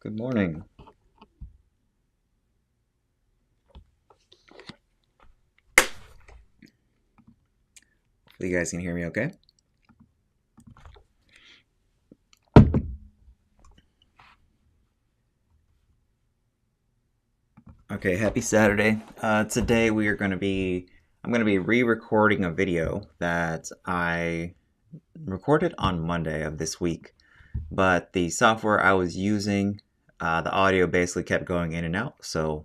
Good morning. Hopefully you guys can hear me okay. Okay, happy Saturday. Today I'm going to be re-recording a video that I recorded on Monday of this week. But the software I was using, the audio basically kept going in and out. So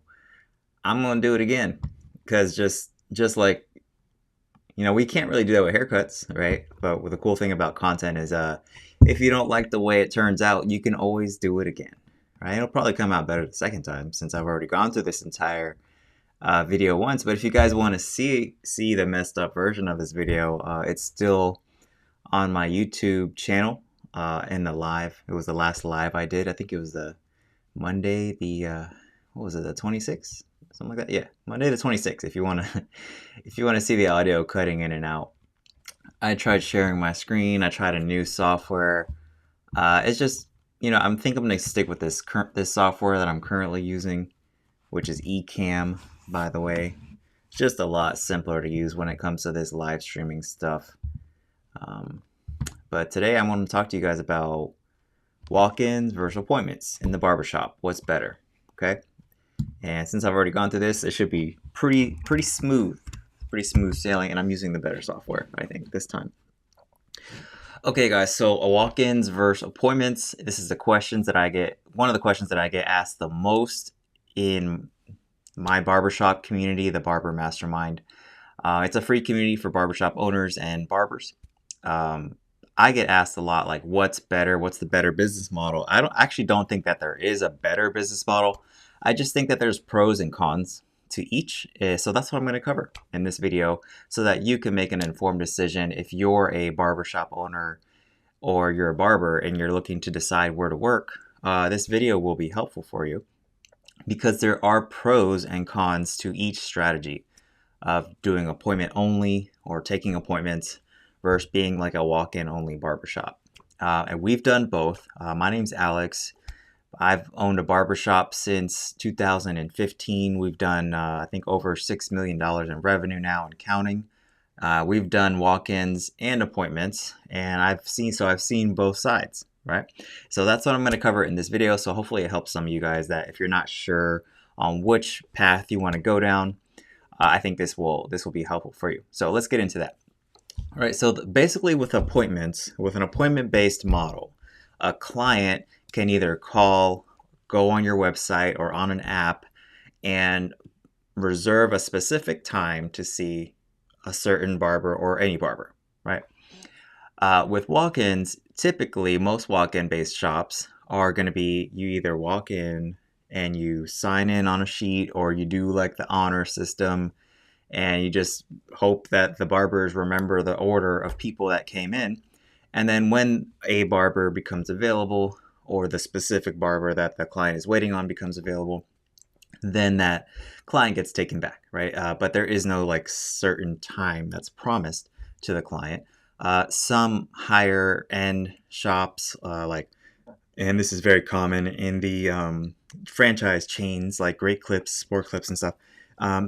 I'm going to do it again because just like we can't really do that with haircuts, right? But the cool thing about content is, if you don't like the way it turns out, you can always do it again, right? It'll probably come out better the second time since I've already gone through this entire video once. But if you guys want to see the messed up version of this video, it's still on my YouTube channel in the live. It was the last live I did. I think it was the Monday, what was it, the 26th? Something like that. Yeah, Monday the 26th. If you want to, if you want to see the audio cutting in and out, I tried sharing my screen. I tried a new software. It's just, I'm thinking I'm gonna stick with this software that I'm currently using, which is Ecamm, by the way. It's just a lot simpler to use when it comes to this live streaming stuff. But today I want to talk to you guys about walk-ins versus appointments in the barbershop. What's better? Okay. And since I've already gone through this, it should be pretty smooth sailing, and I'm using the better software, I think, this time. Okay, guys, so walk-ins versus appointments. This is one of the questions that I get asked the most in my barbershop community, the Barber Mastermind. It's a free community for barbershop owners and barbers. I get asked a lot, like, what's better? What's the better business model? I don't think that there is a better business model. I just think that there's pros and cons to each. So that's what I'm going to cover in this video so that you can make an informed decision if you're a barbershop owner or you're a barber and you're looking to decide where to work. This video will be helpful for you because there are pros and cons to each strategy of doing appointment only or taking appointments versus being like a walk-in only barbershop. And we've done both. My name's Alex. I've owned a barbershop since 2015. We've done, I think, over $6 million in revenue now and counting. We've done walk-ins and appointments, and I've seen both sides, right? So that's what I'm going to cover in this video. So hopefully it helps some of you guys that if you're not sure on which path you want to go down, I think this will be helpful for you. So let's get into that. All right. So basically, with appointments, with an appointment-based model, a client can either call, go on your website or on an app and reserve a specific time to see a certain barber or any barber, right? With walk-ins, typically most walk-in based shops are going to be you either walk in and you sign in on a sheet or you do like the honor system and you just hope that the barbers remember the order of people that came in. And then when a barber becomes available or the specific barber that the client is waiting on becomes available, then that client gets taken back, right? But there is no like certain time that's promised to the client. Some higher end shops, and this is very common in the franchise chains like Great Clips, Sport Clips and stuff,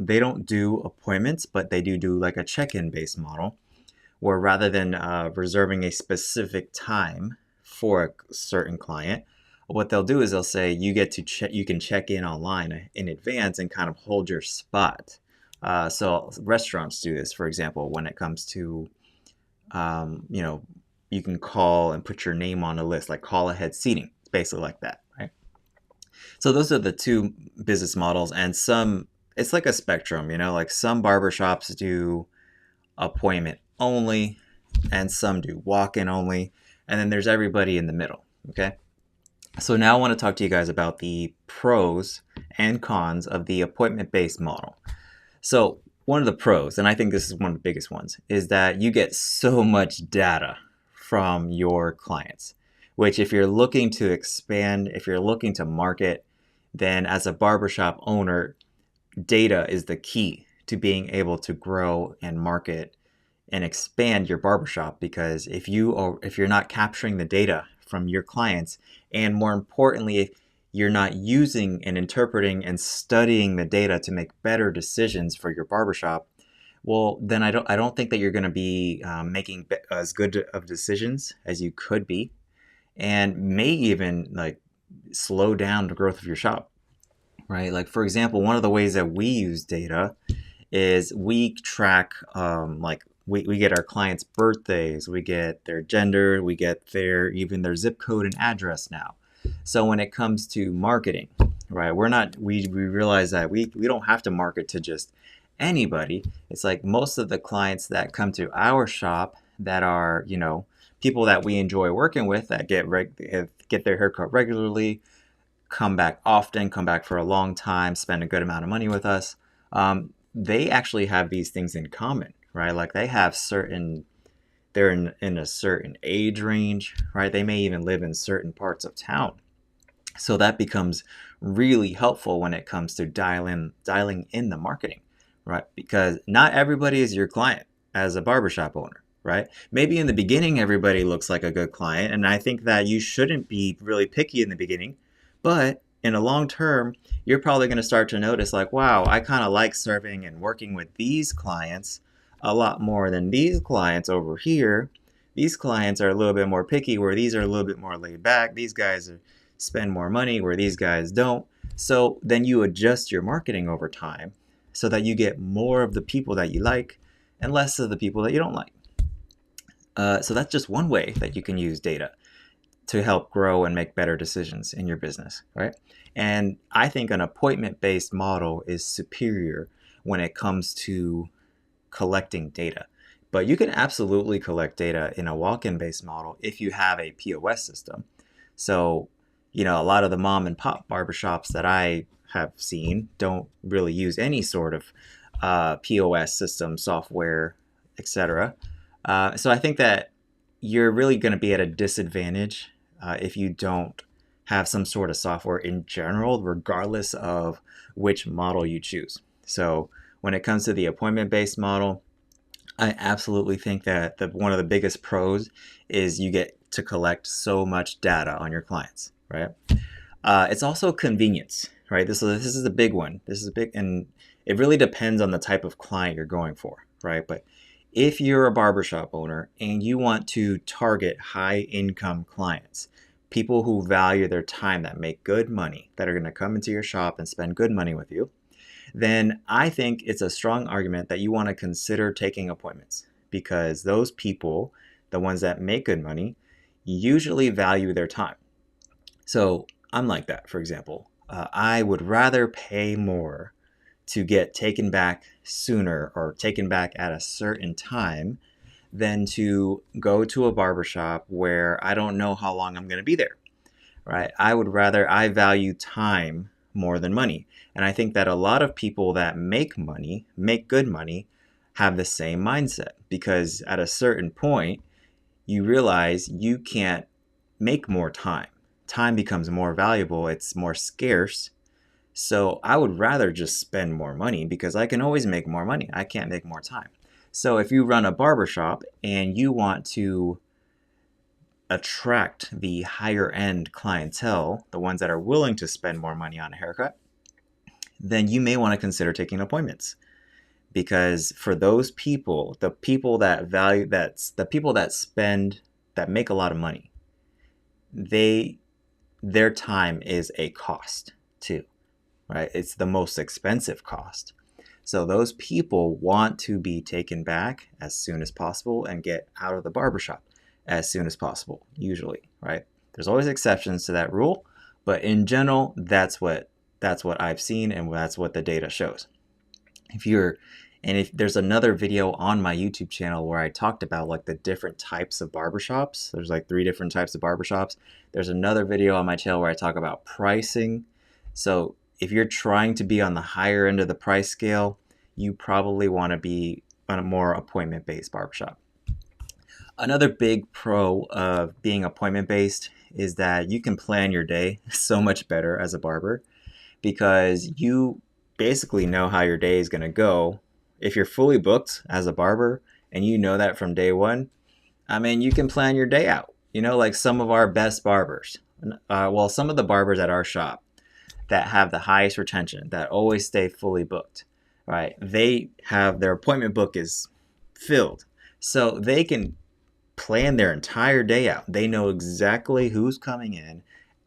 they don't do appointments, but they do like a check-in based model where rather than reserving a specific time for a certain client, what they'll do is they'll say you can check in online in advance and kind of hold your spot. So restaurants do this, for example, when it comes to, you can call and put your name on a list, like call ahead seating. It's basically like that, right? So those are the two business models, and it's like a spectrum, like some barbershops do appointment only and some do walk-in only, and then there's everybody in the middle. Okay, so now I want to talk to you guys about the pros and cons of the appointment-based model. So one of the pros, and I think this is one of the biggest ones, is that you get so much data from your clients, which if you're looking to expand, if you're looking to market, then as a barbershop owner, data is the key to being able to grow and market and expand your barbershop, because if you're not capturing the data from your clients, and more importantly, if you're not using and interpreting and studying the data to make better decisions for your barbershop, well, then I don't think that you're going to be making as good of decisions as you could be, and may even like slow down the growth of your shop, right? Like for example, one of the ways that we use data is we track like we get our clients' birthdays, we get their gender, we get their even their zip code and address now. So when it comes to marketing, right, we realize that we don't have to market to just anybody. It's like most of the clients that come to our shop that are, people that we enjoy working with, that get their haircut regularly, come back often, come back for a long time, spend a good amount of money with us. They actually have these things in common, right? Like they're in a certain age range, right? They may even live in certain parts of town. So that becomes really helpful when it comes to dialing in the marketing, right? Because not everybody is your client as a barbershop owner, right? Maybe in the beginning, everybody looks like a good client. And I think that you shouldn't be really picky in the beginning, but in a long term, you're probably going to start to notice like, wow, I kind of like serving and working with these clients a lot more than these clients over here. These clients are a little bit more picky, where these are a little bit more laid back. These guys spend more money where these guys don't. So then you adjust your marketing over time so that you get more of the people that you like and less of the people that you don't like. So that's just one way that you can use data to help grow and make better decisions in your business, right? And I think an appointment-based model is superior when it comes to collecting data. But you can absolutely collect data in a walk-in based model if you have a POS system. So, a lot of the mom and pop barbershops that I have seen don't really use any sort of POS system, software, etc. So I think that you're really going to be at a disadvantage if you don't have some sort of software in general, regardless of which model you choose. So when it comes to the appointment-based model, I absolutely think that one of the biggest pros is you get to collect so much data on your clients, right? It's also convenience, right? This is a big one. This is a big, and it really depends on the type of client you're going for, right? But if you're a barbershop owner and you want to target high income clients, people who value their time, that make good money, that are going to come into your shop and spend good money with you, then I think it's a strong argument that you want to consider taking appointments, because those people, the ones that make good money, usually value their time. So I'm like that, for example. I would rather pay more to get taken back sooner or taken back at a certain time than to go to a barbershop where I don't know how long I'm going to be there, right? I value time more than money. And I think that a lot of people that make good money, have the same mindset, because at a certain point, you realize you can't make more time. Time becomes more valuable. It's more scarce. So I would rather just spend more money because I can always make more money. I can't make more time. So if you run a barbershop and you want to attract the higher end clientele, the ones that are willing to spend more money on a haircut, then you may want to consider taking appointments. Because for those people, the people that make a lot of money, their time is a cost too, right? It's the most expensive cost. So those people want to be taken back as soon as possible and get out of the barbershop as soon as possible, usually, right? There's always exceptions to that rule, but in general, that's what I've seen, and that's what the data shows. If there's another video on my YouTube channel where I talked about like the different types of barbershops. There's like 3 different types of barbershops. There's another video on my channel where I talk about pricing. So if you're trying to be on the higher end of the price scale, you probably want to be on a more appointment-based barbershop. Another big pro of being appointment-based is that you can plan your day so much better as a barber, because you basically know how your day is going to go. If you're fully booked as a barber and you know that from day one, I mean, you can plan your day out. Like some of our best barbers, some of the barbers at our shop, that have the highest retention, that always stay fully booked, right? They have their appointment book is filled. So they can plan their entire day out. They know exactly who's coming in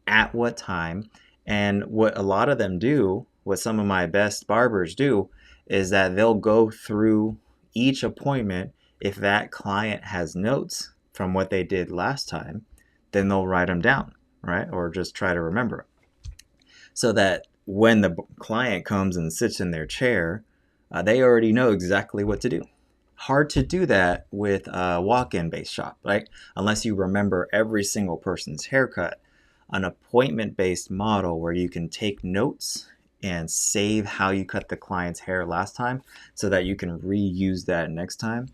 at what time. And what a lot of them do, what some of my best barbers do, is that they'll go through each appointment. If that client has notes from what they did last time, then they'll write them down, right? Or just try to remember them. So that when the client comes and sits in their chair, they already know exactly what to do. Hard to do that with a walk-in based shop, right? Unless you remember every single person's haircut. An appointment-based model where you can take notes and save how you cut the client's hair last time so that you can reuse that next time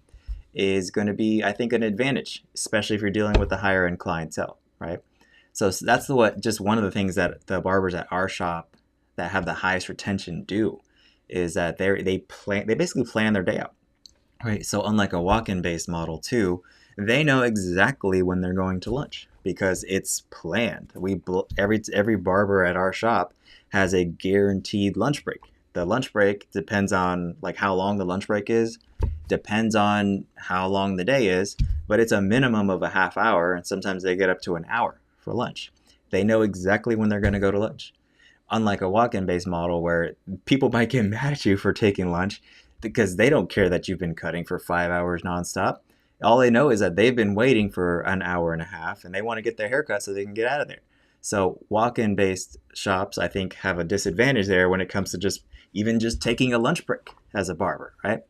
is going to be, I think, an advantage, especially if you're dealing with the higher end clientele, right? So that's just one of the things that the barbers at our shop that have the highest retention do, is that they basically plan their day out, right? So unlike a walk-in based model too, they know exactly when they're going to lunch because it's planned. Every barber at our shop has a guaranteed lunch break. The lunch break depends on like how long the lunch break is, depends on how long the day is, but it's a minimum of a half hour, and sometimes they get up to an hour for lunch. They know exactly when they're going to go to lunch. Unlike a walk-in based model where people might get mad at you for taking lunch because they don't care that you've been cutting for 5 hours nonstop. All they know is that they've been waiting for an hour and a half and they want to get their haircut so they can get out of there. So walk-in based shops, I think, have a disadvantage there when it comes to just taking a lunch break as a barber, right?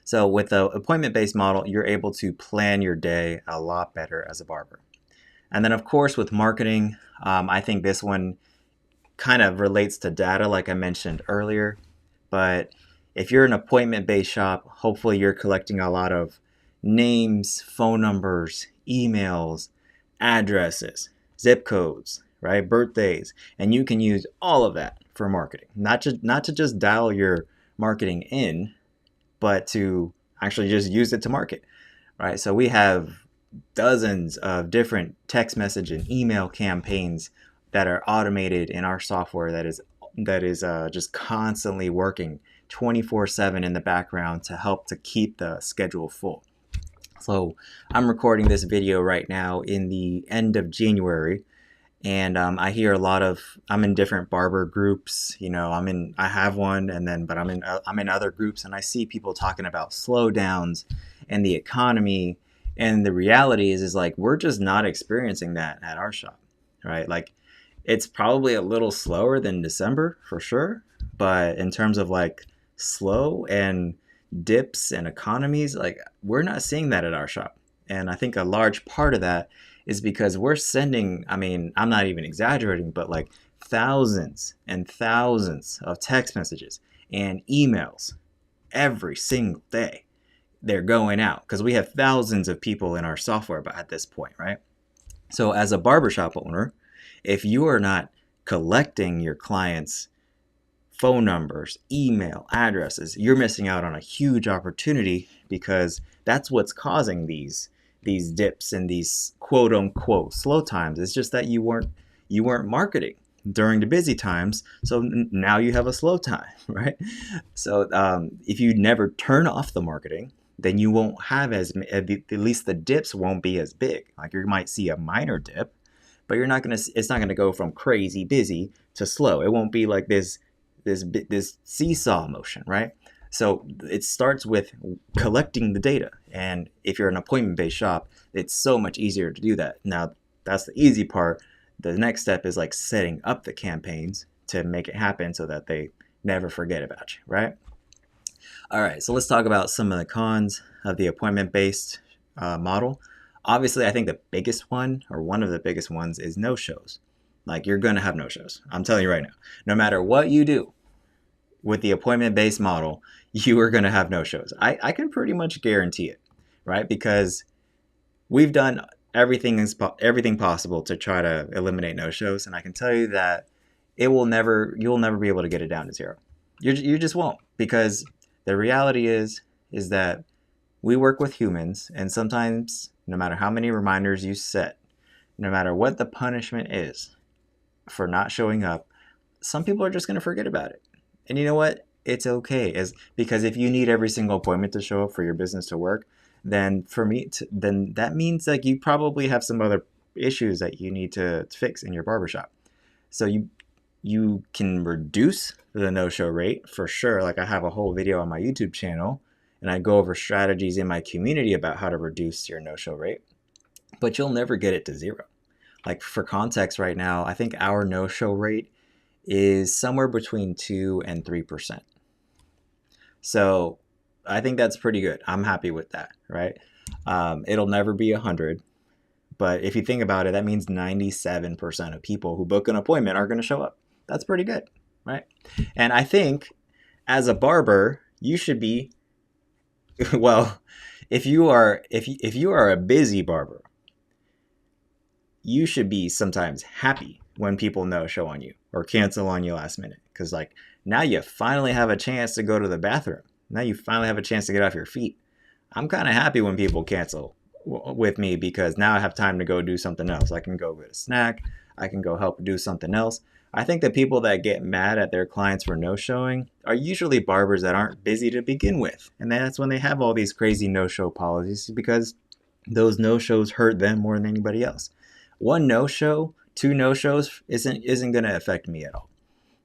So with the appointment-based model, you're able to plan your day a lot better as a barber. And then, of course, with marketing, I think this one kind of relates to data, like I mentioned earlier. But if you're an appointment-based shop, hopefully you're collecting a lot of names, phone numbers, emails, addresses, zip codes, right? Birthdays, and you can use all of that for marketing. Not to just dial your marketing in, but to actually just use it to market, right? So we have dozens of different text message and email campaigns that are automated in our software that is just constantly working 24/7 in the background to help to keep the schedule full. So I'm recording this video right now in the end of January, and I hear I'm in different barber groups. I have one, but I'm in other groups, and I see people talking about slowdowns and the economy. And the reality is like we're just not experiencing that at our shop, right? Like it's probably a little slower than December for sure, but in terms of like slow and dips and economies, like we're not seeing that at our shop. And I think a large part of that is because we're sending, I'm not even exaggerating, but like thousands and thousands of text messages and emails every single day. They're going out because we have thousands of people in our software at this point, right? So as a barbershop owner, if you are not collecting your clients' phone numbers, email, addresses, you're missing out on a huge opportunity because that's what's causing these dips and these quote unquote slow times. It's just that you weren't marketing during the busy times, so now you have a slow time, right? So if you never turn off the marketing, then you won't have at least the dips won't be as big. Like you might see a minor dip, but it's not gonna go from crazy busy to slow. It won't be like this seesaw motion, right? So it starts with collecting the data. And if you're an appointment-based shop, it's so much easier to do that. Now, that's the easy part. The next step is like setting up the campaigns to make it happen so that they never forget about you, right? All right, so let's talk about some of the cons of the appointment-based model. Obviously, I think the biggest one, or one of the biggest ones, is no-shows. Like you're going to have no-shows. I'm telling you right now, no matter what you do with the appointment-based model, you are going to have no-shows. I can pretty much guarantee it, right? Because we've done everything possible to try to eliminate no-shows. And I can tell you that you'll never be able to get it down to zero. You just won't, because the reality is that we work with humans, and sometimes no matter how many reminders you set, no matter what the punishment is for not showing up, some people are just going to forget about it. And you know what? It's okay, because if you need every single appointment to show up for your business to work, then then that means like you probably have some other issues that you need to fix in your barbershop. So you can reduce the no-show rate for sure. Like I have a whole video on my YouTube channel and I go over strategies in my community about how to reduce your no-show rate, but you'll never get it to zero. Like for context right now, I think our no-show rate is somewhere between 2 and 3%. So I think that's pretty good. I'm happy with that, right? It'll never be 100, but if you think about it, that means 97% of people who book an appointment are going to show up. That's pretty good, right? And I think as a barber, you should be, well, if you are a busy barber, you should be sometimes happy when people no show on you or cancel on you last minute, because like now you finally have a chance to go to the bathroom. Now you finally have a chance to get off your feet. I'm kind of happy when people cancel with me, because now I have time to go do something else. I can go get a snack. I can go help do something else. I think the people that get mad at their clients for no-showing are usually barbers that aren't busy to begin with. And that's when they have all these crazy no-show policies, because those no-shows hurt them more than anybody else. One no-show, 2 no-shows isn't going to affect me at all,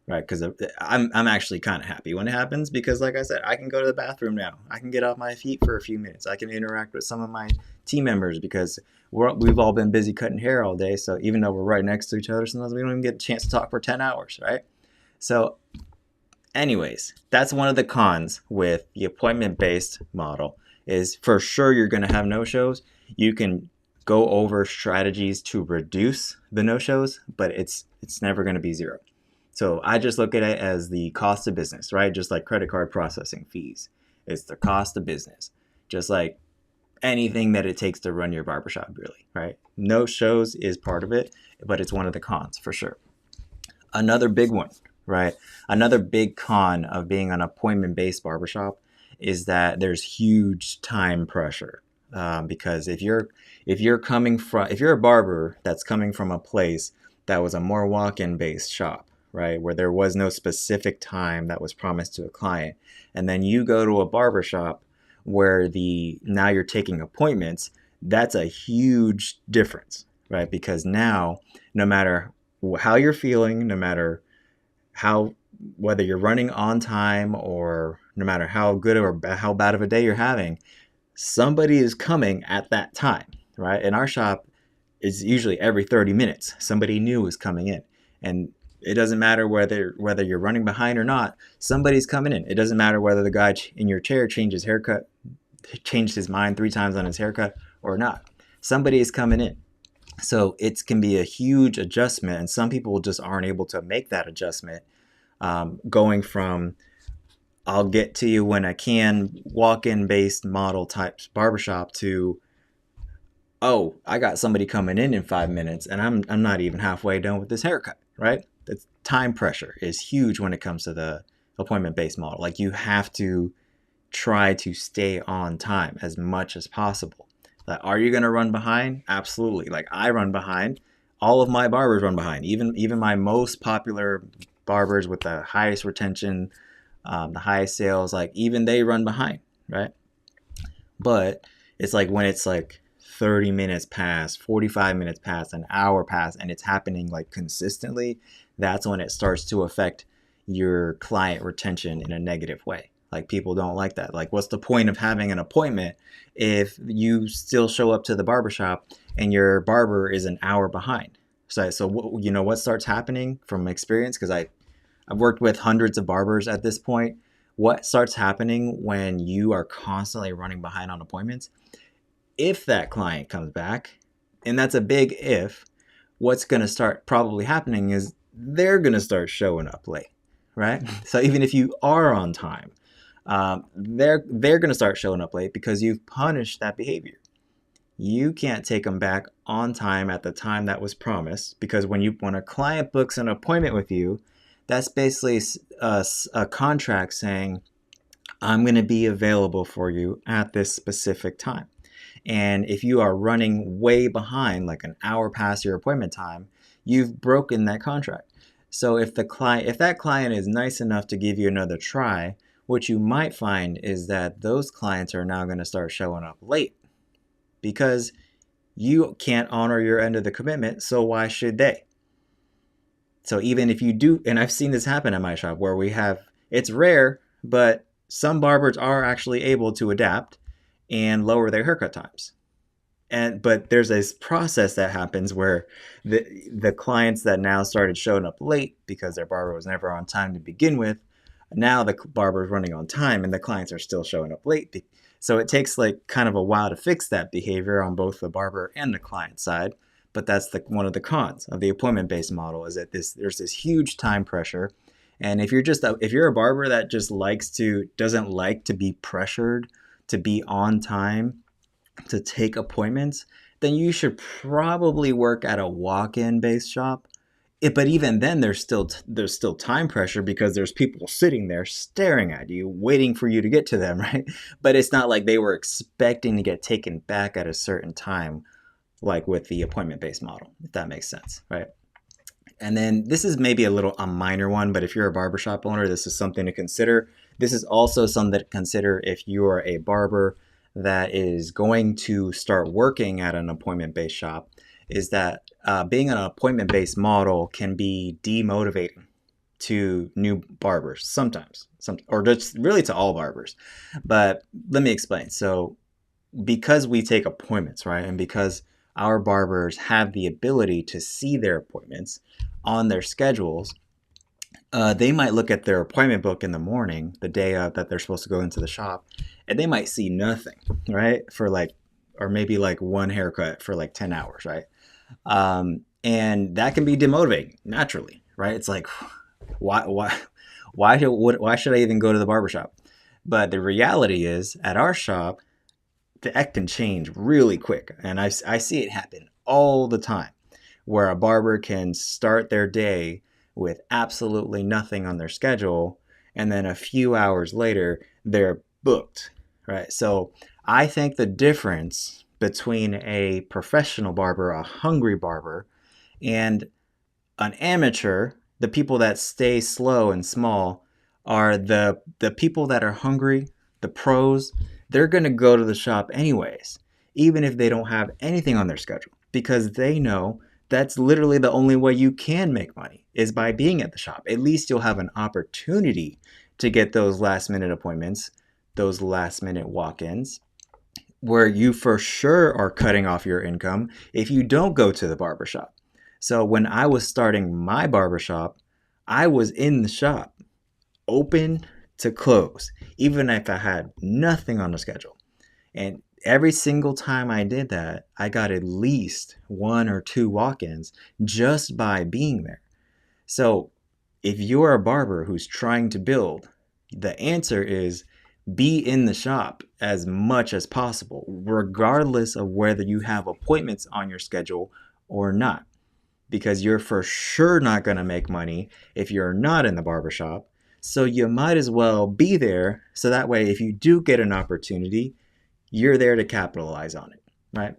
right? Because I'm actually kind of happy when it happens, because like I said, I can go to the bathroom now. I can get off my feet for a few minutes. I can interact with some of my team members, because we've all been busy cutting hair all day. So even though we're right next to each other, sometimes we don't even get a chance to talk for 10 hours, right? So anyways, that's one of the cons with the appointment-based model, is for sure you're going to have no-shows. You can go over strategies to reduce the no-shows, but it's never going to be zero. So I just look at it as the cost of business, right? Just like credit card processing fees. It's the cost of business. Just like anything that it takes to run your barbershop, really, right? No shows is part of it, but it's one of the cons for sure. Another big one, right? Another big con of being an appointment-based barbershop is that there's huge time pressure. Because if you're a barber that's coming from a place that was a more walk-in based shop, right, where there was no specific time that was promised to a client, and then you go to a barbershop where now you're taking appointments, that's a huge difference, right? Because now, no matter how you're feeling, no matter whether you're running on time, or no matter how good or how bad of a day you're having, somebody is coming at that time, right? In our shop, it's usually every 30 minutes, somebody new is coming in. And it doesn't matter whether you're running behind or not, somebody's coming in. It doesn't matter whether the guy in your chair changed his mind 3 times on his haircut or not. Somebody is coming in. So it can be a huge adjustment, and some people just aren't able to make that adjustment, going from I'll get to you when I can, walk-in based model type barbershop, to, oh, I got somebody coming in 5 minutes and I'm not even halfway done with this haircut, right? The time pressure is huge when it comes to the appointment-based model. Like you have to try to stay on time as much as possible. Like, are you going to run behind? Absolutely. Like I run behind. All of my barbers run behind. Even my most popular barbers with the highest retention, the highest sales, like even they run behind, right? But it's like when it's like 30 minutes past, 45 minutes past, an hour past, and it's happening like consistently, that's when it starts to affect your client retention in a negative way. Like people don't like that. Like what's the point of having an appointment if you still show up to the barbershop and your barber is an hour behind? So what starts happening from experience, because I've worked with hundreds of barbers at this point. What starts happening when you are constantly running behind on appointments? If that client comes back, and that's a big if, what's going to start probably happening is they're going to start showing up late, right? So even if you are on time, they're going to start showing up late because you've punished that behavior. You can't take them back on time at the time that was promised, because when a client books an appointment with you, that's basically a contract saying, I'm going to be available for you at this specific time. And if you are running way behind, like an hour past your appointment time, you've broken that contract. So if that client is nice enough to give you another try, what you might find is that those clients are now going to start showing up late because you can't honor your end of the commitment, so why should they? So even if you do, and I've seen this happen at my shop where it's rare, but some barbers are actually able to adapt and lower their haircut times. But there's this process that happens where the clients that now started showing up late because their barber was never on time to begin with, now the barber is running on time and the clients are still showing up late. So it takes like kind of a while to fix that behavior on both the barber and the client side. But that's one of the cons of the appointment-based model is that there's this huge time pressure. And if you're a barber that just doesn't like to be pressured to be on time to take appointments, then you should probably work at a walk-in based shop. But even then, there's still time pressure because there's people sitting there staring at you, waiting for you to get to them, right? But it's not like they were expecting to get taken back at a certain time, like with the appointment-based model, if that makes sense, right? And then this is maybe a minor one, but if you're a barbershop owner, this is something to consider. This is also something to consider if you are a barber that is going to start working at an appointment-based shop, is that being an appointment-based model can be demotivating to new barbers sometimes, or just really to all barbers. But let me explain. So because we take appointments, right, and because our barbers have the ability to see their appointments on their schedules, they might look at their appointment book in the morning, the day that they're supposed to go into the shop, and they might see nothing, right? Or maybe like one haircut for like 10 hours, right? And that can be demotivating naturally, right? It's like, why should I even go to the barbershop? But the reality is at our shop, that can change really quick. And I see it happen all the time where a barber can start their day with absolutely nothing on their schedule. And then a few hours later, they're booked, right? So I think the difference between a professional barber, a hungry barber, and an amateur, the people that stay slow and small, are the people that are hungry, the pros. They're going to go to the shop anyways, even if they don't have anything on their schedule, because they know that's literally the only way you can make money is by being at the shop. At least you'll have an opportunity to get those last minute appointments, those last minute walk-ins, where you for sure are cutting off your income if you don't go to the barbershop. So when I was starting my barbershop, I was in the shop, open to close, even if I had nothing on the schedule. And every single time I did that, I got at least 1 or 2 walk-ins just by being there. So if you're a barber who's trying to build, the answer is be in the shop as much as possible, regardless of whether you have appointments on your schedule or not, because you're for sure not going to make money if you're not in the barbershop. So you might as well be there so that way if you do get an opportunity, you're there to capitalize on it, right?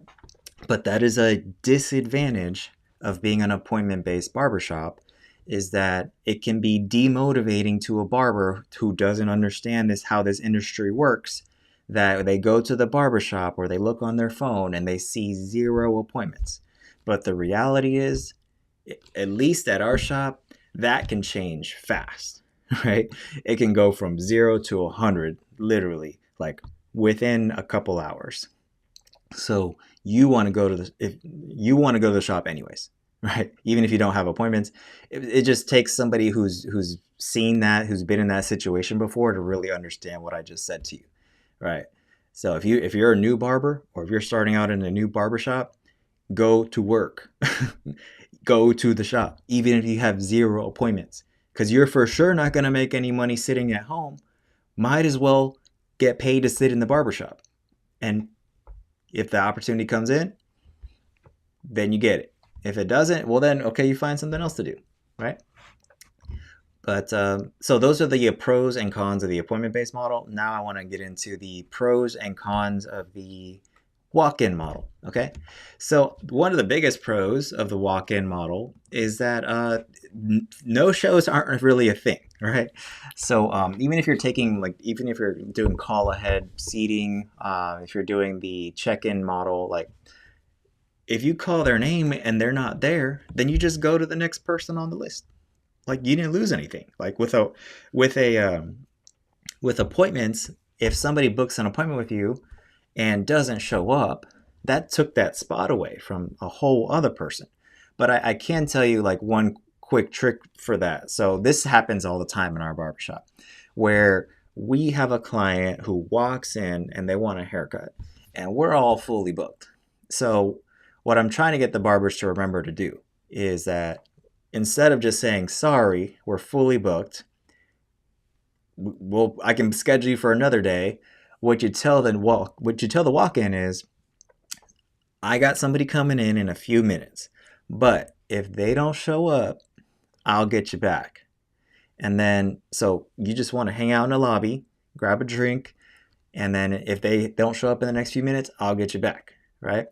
But that is a disadvantage of being an appointment-based barbershop, is that it can be demotivating to a barber who doesn't understand how this industry works, that they go to the barbershop or they look on their phone and they see 0 appointments. But the reality is, at least at our shop, that can change fast, right? It can go from 0 to 100, literally, like within a couple hours. So you want to go to the shop anyways, right? Even if you don't have appointments, it just takes somebody who's seen that, who's been in that situation before, to really understand what I just said to you, right? So if you're a new barber, or if you're starting out in a new barbershop, go to work. Go to the shop, even if you have 0 appointments, because you're for sure not going to make any money sitting at home. Might as well get paid to sit in the barbershop. And if the opportunity comes in, then you get it. If it doesn't, well then, okay, you find something else to do, right? But so those are the pros and cons of the appointment-based model. Now I want to get into the pros and cons of the walk-in model. Okay, so one of the biggest pros of the walk-in model is that no shows aren't really a thing, right? So even if you're taking like, even if you're doing call ahead seating, if you're doing the check-in model, like if you call their name and they're not there, then you just go to the next person on the list. Like you didn't lose anything. Like with a with appointments, if somebody books an appointment with you and doesn't show up, that took that spot away from a whole other person. But I can tell you like one quick trick for that. So this happens all the time in our barbershop where we have a client who walks in and they want a haircut and we're all fully booked. So what I'm trying to get the barbers to remember to do is that instead of just saying, sorry, we're fully booked, I can schedule you for another day. What you tell the walk-in is, I got somebody coming in a few minutes, but if they don't show up, I'll get you back. And then, so you just want to hang out in the lobby, grab a drink, and then if they don't show up in the next few minutes, I'll get you back, right?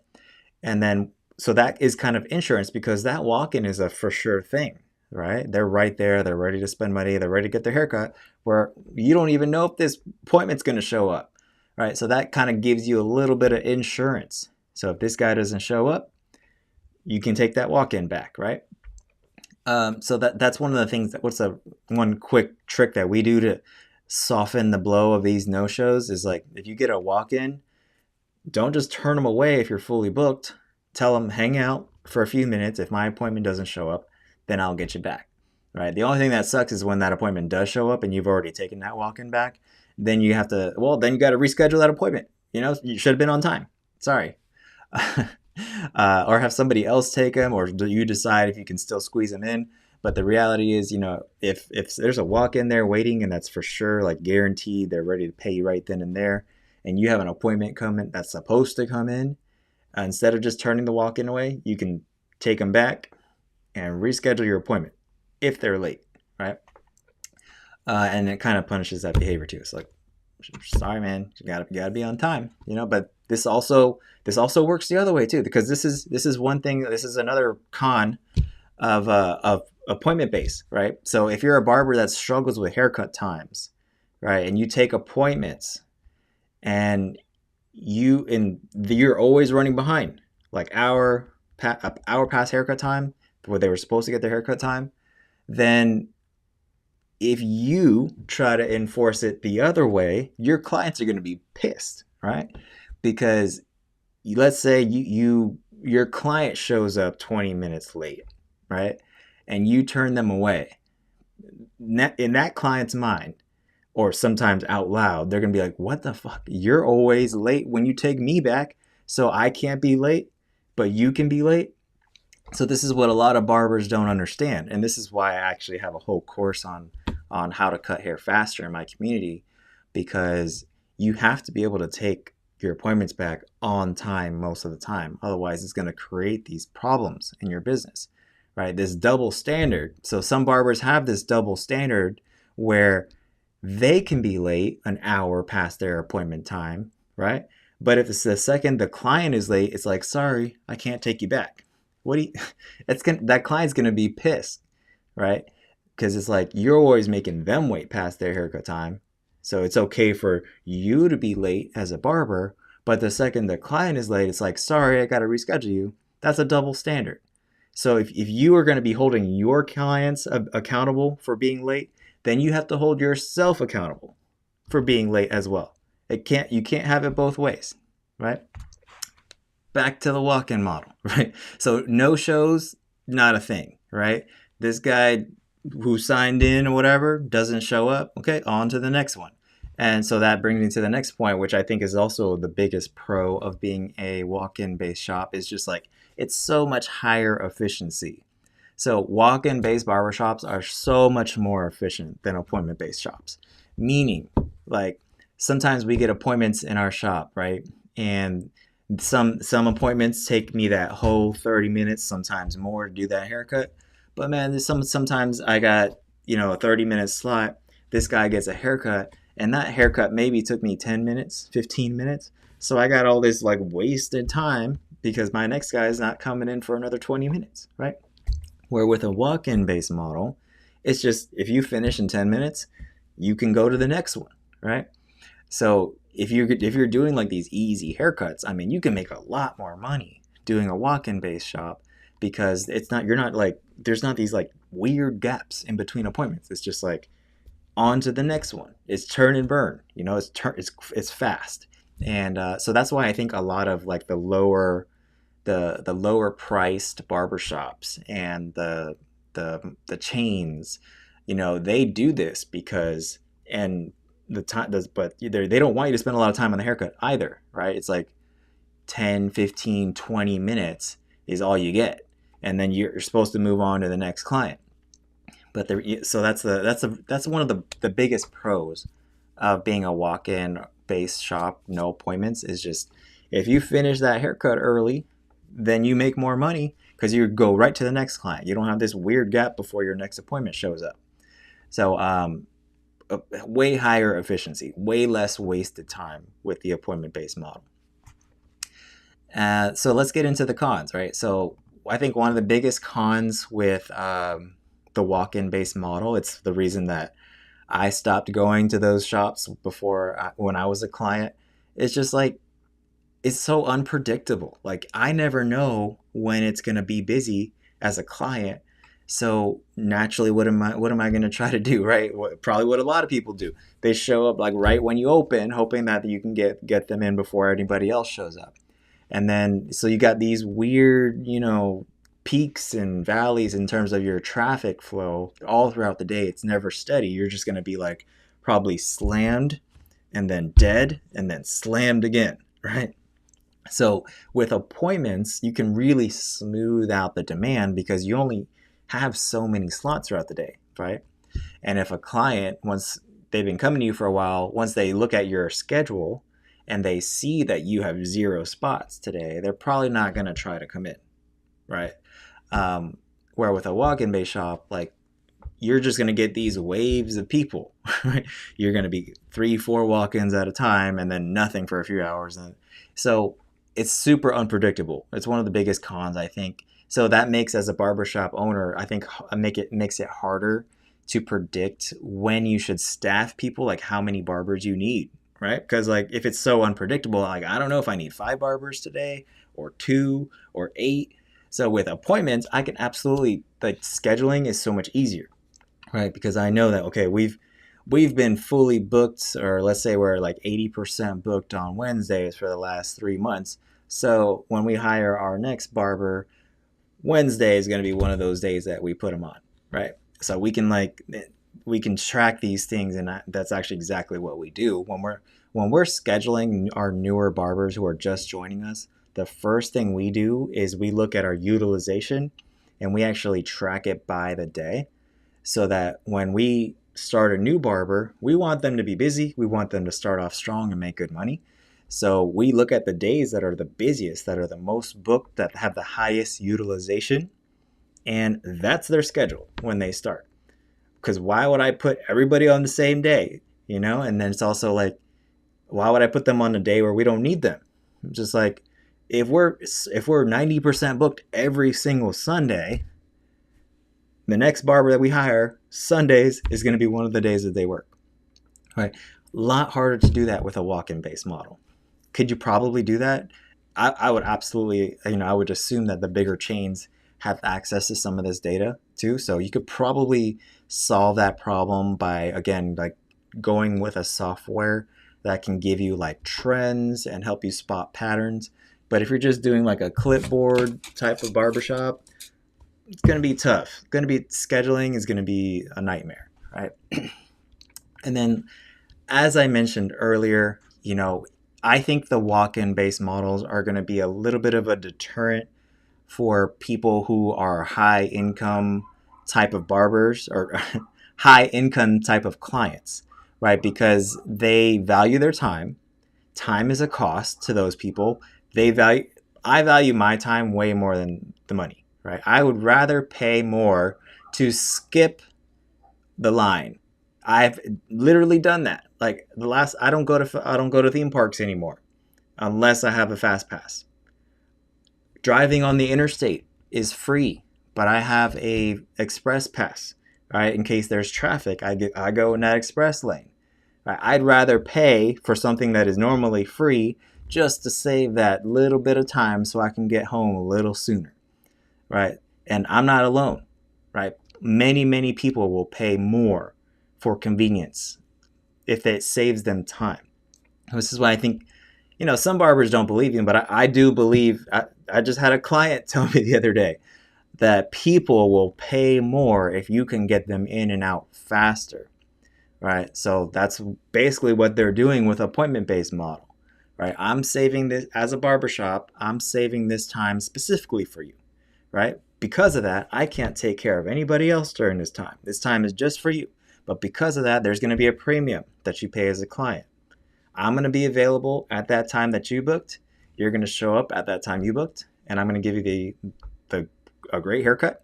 And then, so that is kind of insurance because that walk-in is a for sure thing, right? They're right there. They're ready to spend money. They're ready to get their haircut where you don't even know if this appointment's going to show up, right? So that kind of gives you a little bit of insurance. So if this guy doesn't show up, you can take that walk-in back, right? So that's one of the things one quick trick that we do to soften the blow of these no-shows is like, if you get a walk-in, don't just turn them away if you're fully booked. Tell them, hang out for a few minutes. If my appointment doesn't show up, then I'll get you back, right? The only thing that sucks is when that appointment does show up and you've already taken that walk-in back, then you got to reschedule that appointment. You know, you should have been on time. Sorry. Or have somebody else take them, or do you decide if you can still squeeze them in? But the reality is, you know, if there's a walk-in there waiting and that's for sure, like guaranteed, they're ready to pay you right then and there, and you have an appointment coming that's supposed to come in, instead of just turning the walk-in away, you can take them back and reschedule your appointment if they're late, right? And it kind of punishes that behavior too. It's like, sorry, man, you gotta be on time, you know. But this also works the other way too, because this is one thing. This is another con of appointment based, right? So if you're a barber that struggles with haircut times, right, and you take appointments, and you're always running behind, like hour past haircut time, where they were supposed to get their haircut time, then if you try to enforce it the other way, your clients are going to be pissed, right? Because let's say your client shows up 20 minutes late, right? And you turn them away. In that client's mind, or sometimes out loud, they're going to be like, what the fuck? You're always late when you take me back, so I can't be late, but you can be late? So this is what a lot of barbers don't understand. And this is why I actually have a whole course on how to cut hair faster in my community, because you have to be able to take your appointments back on time most of the time. Otherwise, it's going to create these problems in your business, right? This double standard. So some barbers have this double standard where they can be late an hour past their appointment time, right? But if it's the second the client is late, it's like, sorry, I can't take you back. That client's going to be pissed, right? Because it's like, you're always making them wait past their haircut time. So it's okay for you to be late as a barber, but the second the client is late, it's like, sorry, I got to reschedule you. That's a double standard. So if you are going to be holding your clients accountable for being late, then you have to hold yourself accountable for being late as well. You can't have it both ways, right? Back to the walk-in model, right? So no shows, not a thing, right? This guy who signed in or whatever doesn't show up. Okay, on to the next one. And so that brings me to the next point, which I think is also the biggest pro of being a walk-in based shop, is just like, it's so much higher efficiency. So walk-in based barbershops are so much more efficient than appointment based shops. Meaning, like, sometimes we get appointments in our shop, right? And some appointments take me that whole 30 minutes, sometimes more, to do that haircut. But man, sometimes I got, a 30-minute slot. This guy gets a haircut, and that haircut maybe took me 10 minutes, 15 minutes. So I got all this like wasted time because my next guy is not coming in for another 20 minutes, right? Where with a walk-in based model, it's just if you finish in 10 minutes, you can go to the next one, right? So if you're doing like these easy haircuts, I mean, you can make a lot more money doing a walk-in based shop because it's not you're not like there's not these like weird gaps in between appointments. It's just like on to the next one. It's turn and burn. It's fast, and so that's why I think a lot of like the lower priced barbershops and the chains, they do this because and the time does, but they don't want you to spend a lot of time on the haircut either, right? It's like 10, 15, 20 minutes is all you get, and then you're supposed to move on to the next client. But so that's one of the biggest pros of being a walk-in based shop, no appointments, is just if you finish that haircut early, then you make more money because you go right to the next client. You don't have this weird gap before your next appointment shows up. So way higher efficiency, way less wasted time with the appointment-based model. So let's get into the cons, right? So I think one of the biggest cons with the walk-in based model, it's the reason that I stopped going to those shops before when I was a client. It's just like it's so unpredictable. Like I never know when it's going to be busy as a client. So naturally, what am I going to try to do, right? Probably what a lot of people do. They show up like right when you open, hoping that you can get them in before anybody else shows up. And then so you got these weird, peaks and valleys in terms of your traffic flow all throughout the day. It's never steady. You're just going to be like probably slammed and then dead and then slammed again, right? So with appointments, you can really smooth out the demand because you only have so many slots throughout the day, right? And if a client, once they've been coming to you for a while, once they look at your schedule and they see that you have 0 spots today, they're probably not going to try to come in, right? Where with a walk-in based shop, like you're just going to get these waves of people, right? You're going to be 3-4 walk-ins at a time and then nothing for a few hours. And so it's super unpredictable. It's one of the biggest cons, I think. So that makes, as a barbershop owner, I think makes it harder to predict when you should staff people, like how many barbers you need, right? Because like if it's so unpredictable, like I don't know if I need 5 barbers today or 2 or 8. So with appointments, I can absolutely, like scheduling is so much easier, right? Because I know that, okay, we've been fully booked, or let's say we're like 80% booked on Wednesdays for the last 3 months. So when we hire our next barber, Wednesday is going to be one of those days that we put them on, right? So we can track these things, and that's actually exactly what we do when we're scheduling our newer barbers who are just joining us. The first thing we do is we look at our utilization and we actually track it by the day, so that when we start a new barber, we want them to be busy. We want them to start off strong and make good money. So we look at the days that are the busiest, that are the most booked, that have the highest utilization, and that's their schedule when they start. Because why would I put everybody on the same day, And then it's also like, why would I put them on a day where we don't need them? Just like if we're 90% booked every single Sunday, the next barber that we hire, Sundays is going to be one of the days that they work, right? A lot harder to do that with a walk-in based model. Could you probably do that? I would absolutely, I would assume that the bigger chains have access to some of this data too. So you could probably solve that problem by, again, like going with a software that can give you like trends and help you spot patterns. But if you're just doing like a clipboard type of barbershop, it's going to be tough. Scheduling is going to be a nightmare, right? And then, as I mentioned earlier, I think the walk-in based models are going to be a little bit of a deterrent for people who are high income type of barbers or high income type of clients, right? Because they value their time. Time is a cost to those people. I value my time way more than the money, right? I would rather pay more to skip the line. I've literally done that. Like I don't go to theme parks anymore. unless I have a fast pass. Driving on the interstate is free, but I have a express pass, right? In case there's traffic, I go in that express lane. Right? I'd rather pay for something that is normally free just to save that little bit of time so I can get home a little sooner, right? And I'm not alone, right? Many people will pay more for convenience if it saves them time. This is why I think, some barbers don't believe you, but I do believe. I just had a client tell me the other day that people will pay more if you can get them in and out faster, right? So that's basically what they're doing with appointment-based model, right? I'm saving this as a barbershop. I'm saving this time specifically for you, right? Because of that, I can't take care of anybody else during this time. This time is just for you. But because of that, there's going to be a premium that you pay as a client. I'm going to be available at that time that you booked. You're going to show up at that time you booked, and I'm going to give you a great haircut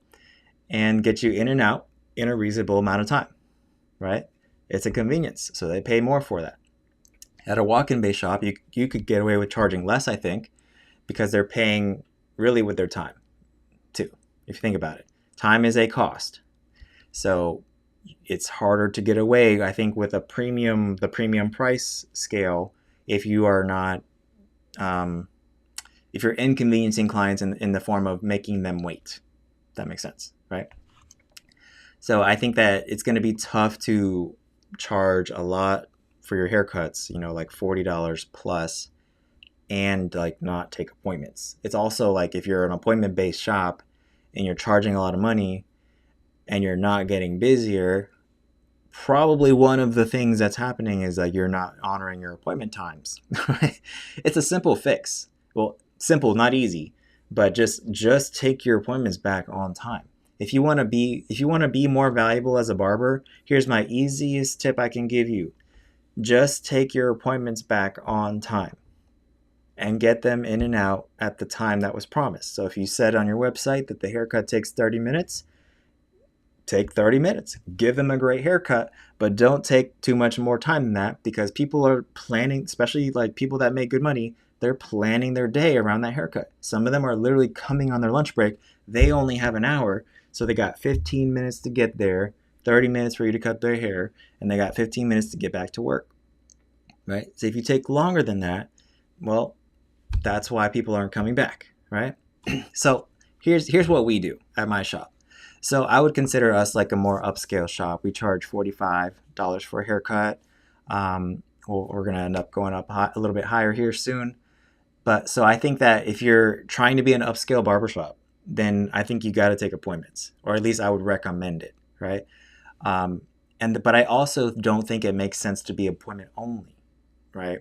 and get you in and out in a reasonable amount of time, right? It's a convenience, so they pay more for that. At a walk-in base shop, you could get away with charging less, I think, because they're paying really with their time, too. If you think about it, time is a cost. So it's harder to get away, I think, with the premium price scale if you are not, if you're inconveniencing clients in the form of making them wait. That makes sense, right? So I think that it's going to be tough to charge a lot for your haircuts, like $40 plus, and like not take appointments. It's also like if you're an appointment-based shop and you're charging a lot of money and you're not getting busier, probably one of the things that's happening is that you're not honoring your appointment times. Right? It's a simple fix. Well, simple, not easy, but just take your appointments back on time. If you want to be more valuable as a barber, here's my easiest tip I can give you. Just take your appointments back on time and get them in and out at the time that was promised. So if you said on your website that the haircut takes 30 minutes, take 30 minutes. Give them a great haircut, but don't take too much more time than that, because people are planning, especially like people that make good money, they're planning their day around that haircut. Some of them are literally coming on their lunch break. They only have an hour, so they got 15 minutes to get there, 30 minutes for you to cut their hair, and they got 15 minutes to get back to work, right? So if you take longer than that, well, that's why people aren't coming back, right? So here's what we do at my shop. So I would consider us like a more upscale shop. We charge $45 for a haircut. We're going to end up going up a little bit higher here soon. But so I think that if you're trying to be an upscale barbershop, then I think you got to take appointments, or at least I would recommend it, right? But I also don't think it makes sense to be appointment only, right?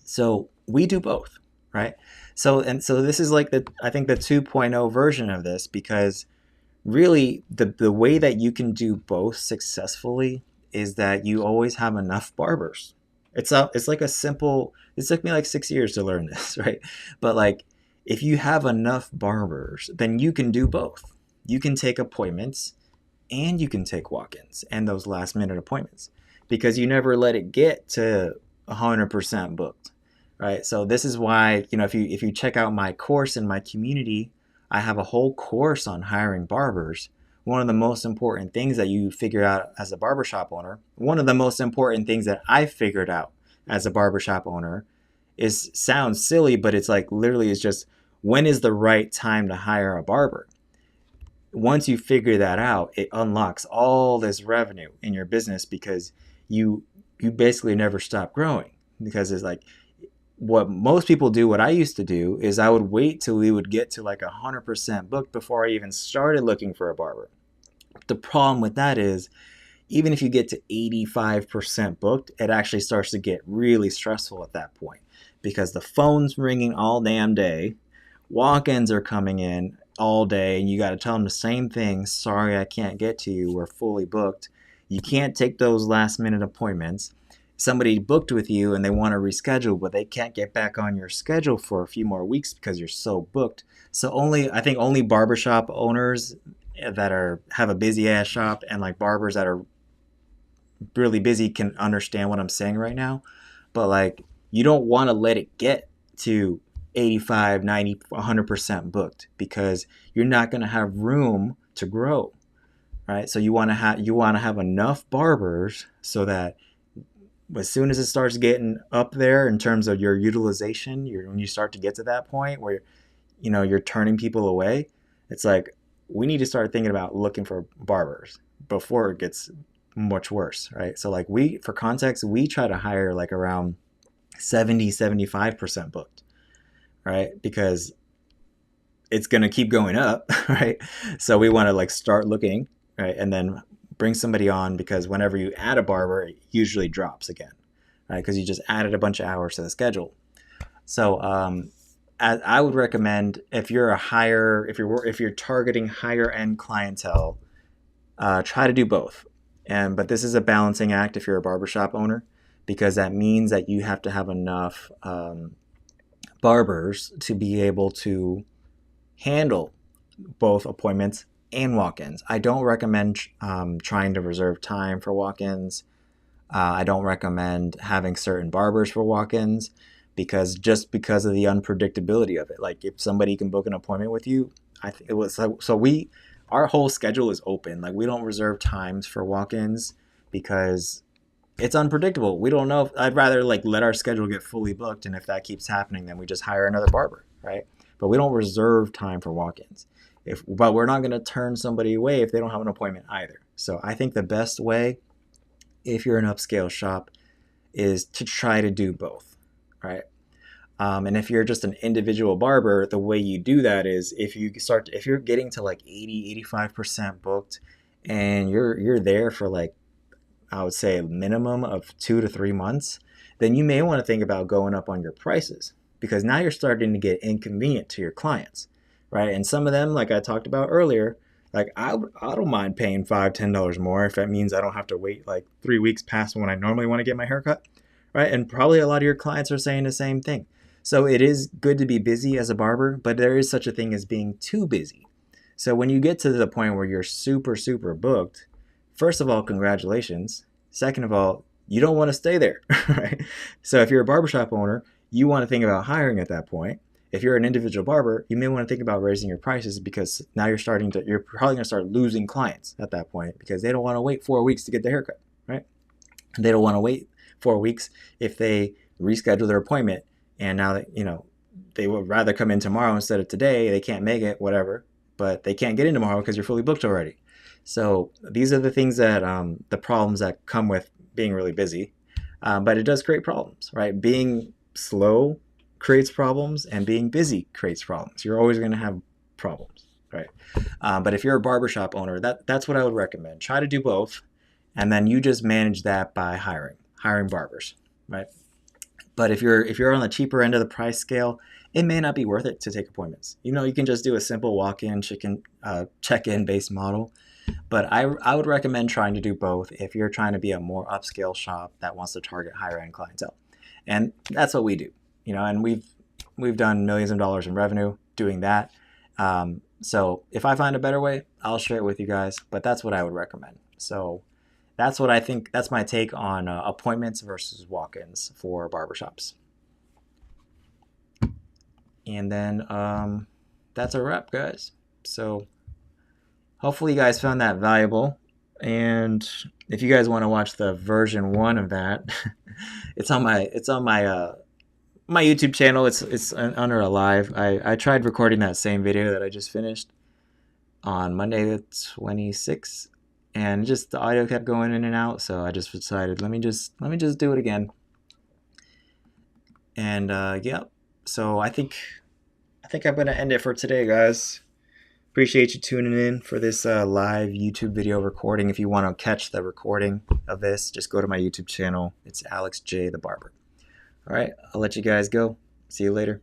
So we do both, right? So this is like I think the 2.0 version of this, because really the way that you can do both successfully is that you always have enough barbers. It's like a simple, it took me like 6 years to learn this, right? But like, if you have enough barbers, then you can do both. You can take appointments and you can take walk-ins and those last minute appointments, because you never let it get to 100% booked, right? So this is why, if you check out my course in my community, I have a whole course on hiring barbers. One of the most important things that you figure out as a barbershop owner, one of the most important things that I figured out as a barbershop owner sounds silly, but it's like literally is just, when is the right time to hire a barber? Once you figure that out, it unlocks all this revenue in your business, because you basically never stop growing. Because it's like, what most people do, what I used to do, is I would wait till we would get to like 100% booked before I even started looking for a barber. The problem with that is, even if you get to 85% booked, it actually starts to get really stressful at that point, because the phone's ringing all damn day, walk-ins are coming in all day, and you got to tell them the same thing. Sorry, I can't get to you. We're fully booked. You can't take those last minute appointments. Somebody booked with you and they want to reschedule, but they can't get back on your schedule for a few more weeks because you're so booked. So I think only barbershop owners that have a busy ass shop, and like barbers that are really busy, can understand what I'm saying right now. But like, you don't want to let it get to 85, 90, 100% booked, because you're not going to have room to grow, right? So you want to have enough barbers so that as soon as it starts getting up there in terms of your utilization, when you start to get to that point where you're turning people away, it's like we need to start thinking about looking for barbers before it gets much worse, right? So like for context, we try to hire like around 70-75% booked, right? Because it's going to keep going up, right? So we want to like start looking, right? And then bring somebody on, because whenever you add a barber, it usually drops again, right? Because you just added a bunch of hours to the schedule. So I would recommend, if you're targeting higher end clientele, try to do both. But this is a balancing act if you're a barbershop owner, because that means that you have to have enough barbers to be able to handle both appointments and walk-ins. I don't recommend trying to reserve time for walk-ins. I don't recommend having certain barbers for walk-ins, because of the unpredictability of it. Like if somebody can book an appointment with you, our whole schedule is open. Like we don't reserve times for walk-ins because it's unpredictable. We don't know. I'd rather like let our schedule get fully booked, and if that keeps happening, then we just hire another barber, right? But we don't reserve time for walk-ins. But we're not going to turn somebody away if they don't have an appointment either. So I think the best way, if you're an upscale shop, is to try to do both, right? And if you're just an individual barber, the way you do that is if you're getting to like 80-85% booked, and you're there for like, I would say a minimum of 2 to 3 months, then you may want to think about going up on your prices, because now you're starting to get inconvenient to your clients, right? And some of them, like I talked about earlier, like I don't mind paying $5-10 more if that means I don't have to wait like 3 weeks past when I normally want to get my haircut, right? And probably a lot of your clients are saying the same thing. So it is good to be busy as a barber, but there is such a thing as being too busy. So when you get to the point where you're super, super booked, first of all, congratulations. Second of all, you don't want to stay there, right? So if you're a barbershop owner, you want to think about hiring at that point. If you're an individual barber, you may want to think about raising your prices, because now you're probably going to start losing clients at that point, because they don't want to wait 4 weeks to get their haircut, right? And they don't want to wait 4 weeks if they reschedule their appointment, and now that they would rather come in tomorrow instead of today. They can't make it, whatever, but they can't get in tomorrow because you're fully booked already. So these are the things that the problems that come with being really busy, but it does create problems, right? Being slow creates problems, and being busy creates problems. You're always going to have problems, right? But if you're a barbershop owner, that's what I would recommend. Try to do both, and then you just manage that by hiring barbers, right? But if you're on the cheaper end of the price scale, it may not be worth it to take appointments. You can just do a simple walk-in check-in based model. But I would recommend trying to do both if you're trying to be a more upscale shop that wants to target higher end clientele. And that's what we do, and we've done millions of dollars in revenue doing that. So if I find a better way, I'll share it with you guys, but that's what I would recommend. So that's what I think, that's my take on appointments versus walk-ins for barbershops. And then that's a wrap, guys. So hopefully you guys found that valuable. And if you guys want to watch the version 1 of that, it's on my my YouTube channel. It's under Alive. I tried recording that same video that I just finished on Monday the 26th, and just the audio kept going in and out. So I just decided, let me just do it again. And yeah, so I think I'm gonna end it for today, guys. Appreciate you tuning in for this live YouTube video recording. If you want to catch the recording of this, just go to my YouTube channel. It's Alex J the Barber. All right, I'll let you guys go. See you later.